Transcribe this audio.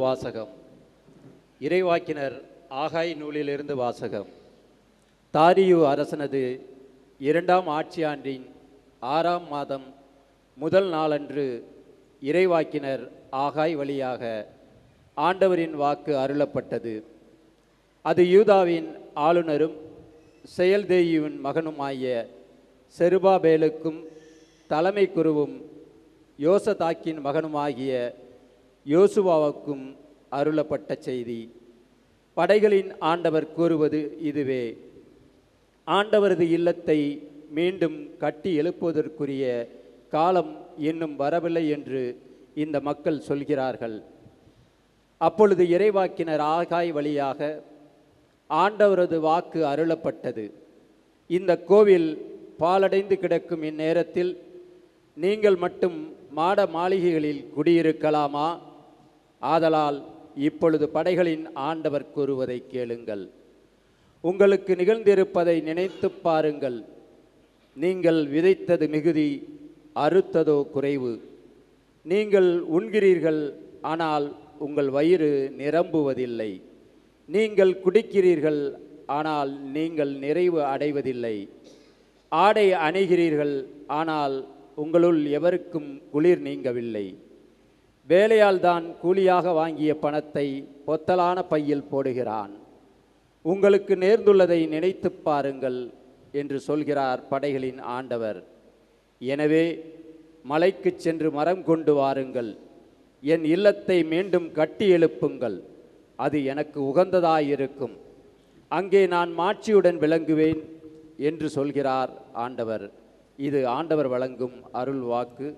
வாசகம். இறைவாக்கினர் ஆகாய் நூலிலிருந்து வாசகம். தாரியு அரசனது 2ஆம் ஆட்சியாண்டின் 6ஆம் மாதம் முதல் நாளன்று இறைவாக்கினர் ஆகாய் வழியாக ஆண்டவரின் வாக்கு அருளப்பட்டது. அது யூதாவின் ஆளுநரும் செயல்தேயுவின் மகனுமாகிய செருபாபேலுக்கும் தலைமை குருவும் யோசதாக்கின் மகனுமாகிய யோசுவாவுக்கும் அருளப்பட்ட செய்தி. படைகளின் ஆண்டவர் கூறுவது இதுவே: ஆண்டவரது இல்லத்தை மீண்டும் கட்டி எழுப்புவதற்குரிய காலம் இன்னும் வரவில்லை என்று இந்த மக்கள் சொல்கிறார்கள். அப்பொழுது இறைவாக்கினர் ஆகாய் வழியாக ஆண்டவரது வாக்கு அருளப்பட்டது: இந்த கோவில் பாலடைந்து கிடக்கும் இந்நேரத்தில் நீங்கள் மட்டும் மாட மாளிகைகளில் குடியிருக்கலாமா? ஆதலால் இப்பொழுது படைகளின் ஆண்டவர் கூறுவதை கேளுங்கள். உங்களுக்கு நிகழ்ந்திருப்பதை நினைத்து பாருங்கள். நீங்கள் விதைத்தது மிகுதி, அறுத்ததோ குறைவு. நீங்கள் உண்கிறீர்கள், ஆனால் உங்கள் வயிறு நிரம்புவதில்லை. நீங்கள் குடிக்கிறீர்கள், ஆனால் நீங்கள் நிறைவு அடைவதில்லை. ஆடை அணிகிறீர்கள், ஆனால் உங்களுள் எவருக்கும் குளிர் நீங்கவில்லை. வேலையால் தான் கூலியாக வாங்கிய பணத்தை பொத்தலான பையில் போடுகிறான். உங்களுக்கு நேர்ந்துள்ளதை நினைத்து பாருங்கள் என்று சொல்கிறார் படைகளின் ஆண்டவர். எனவே மலைக்கு சென்று மரம் கொண்டு வாருங்கள், என் இல்லத்தை மீண்டும் கட்டி எழுப்புங்கள். அது எனக்கு உகந்ததாயிருக்கும். அங்கே நான் மாட்சியுடன் விளங்குவேன் என்று சொல்கிறார் ஆண்டவர். இது ஆண்டவர் வழங்கும் அருள் வாக்கு.